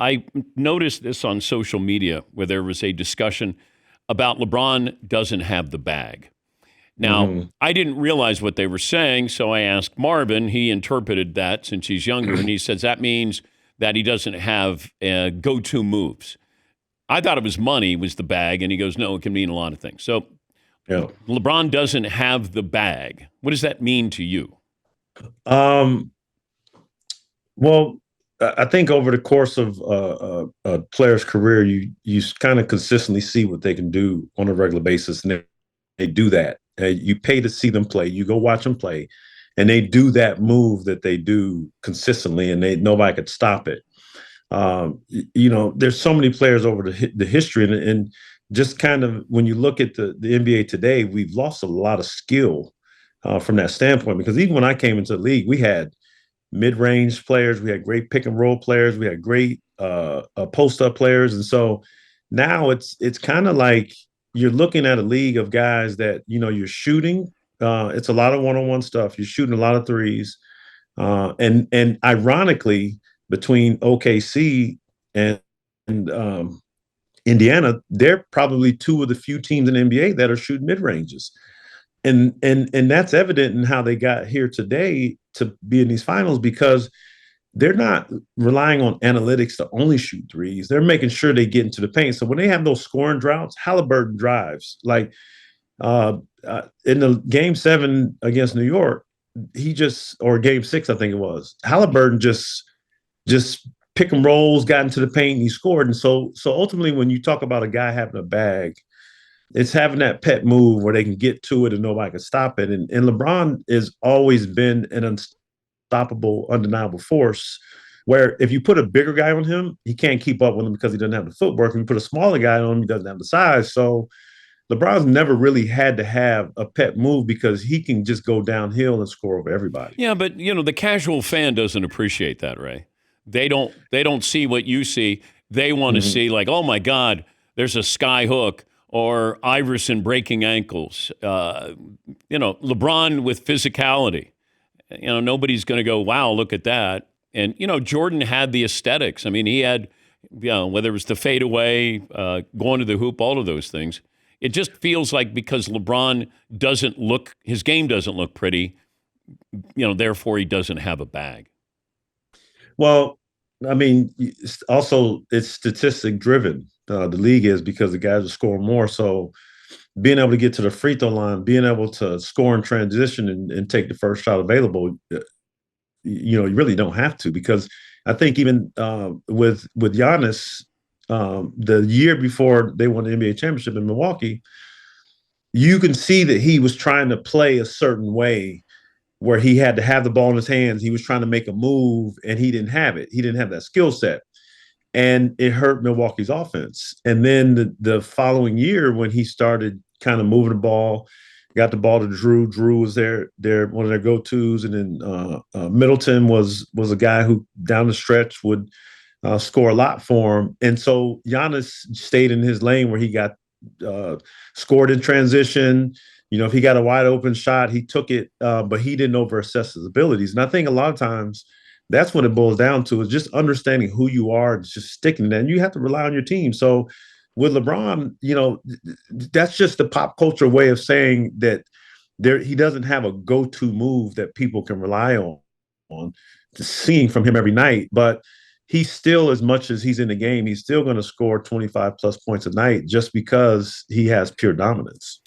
I noticed this on social media where there was a discussion about LeBron doesn't have the bag. Now, Hmm. I didn't realize what they were saying, so I asked Marvin. He interpreted that since he's younger, and he says that means that he doesn't have go-to moves. I thought it was money was the bag, and he goes, no, it can mean a lot of things. So Yeah. LeBron doesn't have the bag. What does that mean to you? Um, well, I think over the course of a player's career, you kind of consistently see what they can do on a regular basis, and they do that. You pay to see them play. You go watch them play, and they do that move that they do consistently, and they nobody could stop it. There's so many players over the history, and just kind of when you look at the NBA today, we've lost a lot of skill from that standpoint. Because even when I came into the league, we had mid-range players, we had great pick and roll players, we had great post-up players, and so now it's kind of like you're looking at a league of guys that you're shooting. It's a lot of one-on-one stuff. You're shooting a lot of threes, and ironically, between OKC and Indiana, they're probably two of the few teams in the NBA that are shooting mid ranges, and that's evident in how they got here today to be in these finals because they're not relying on analytics to only shoot threes. They're making sure they get into the paint. So when they have those scoring droughts, Halliburton drives like uh, in the game 7 against New York. He just or game 6, I think it was. Halliburton just pick and rolls, got into the paint, and he scored. And so ultimately, when you talk about a guy having a bag, it's having that pet move where they can get to it and nobody can stop it. And LeBron has always been an unstoppable, undeniable force. Where if you put a bigger guy on him, he can't keep up with him because he doesn't have the footwork. And you put a smaller guy on him, he doesn't have the size. So LeBron's never really had to have a pet move because he can just go downhill and score over everybody. Yeah, but the casual fan doesn't appreciate that, Ray. They don't see what you see. They want to Mm-hmm. see like, oh my God, there's a sky hook or Iverson breaking ankles. LeBron with physicality. Nobody's going to go, wow, look at that. And Jordan had the aesthetics. I mean, he had, whether it was the fadeaway, going to the hoop, all of those things. It just feels like because LeBron doesn't look, his game doesn't look pretty, therefore he doesn't have a bag. Well, I mean, also it's statistic driven. The league is because the guys are scoring more. So being able to get to the free throw line, being able to score in transition and take the first shot available, you really don't have to because I think even with Giannis, the year before they won the NBA championship in Milwaukee, you can see that he was trying to play a certain way where he had to have the ball in his hands. He was trying to make a move and he didn't have it. He didn't have that skill set. And it hurt Milwaukee's offense. And then the following year, when he started kind of moving the ball, got the ball to Drew. Drew was their one of their go-tos, and then Middleton was a guy who down the stretch would score a lot for him. And so Giannis stayed in his lane where he got uh, scored in transition. If he got a wide open shot, he took it, but he didn't overassess his abilities. And I think a lot of times that's what it boils down to is just understanding who you are and just sticking to that. And you have to rely on your team. So with LeBron, that's just the pop culture way of saying that he doesn't have a go-to move that people can rely on seeing from him every night. But he's still, as much as he's in the game, he's still going to score 25 plus points a night just because he has pure dominance.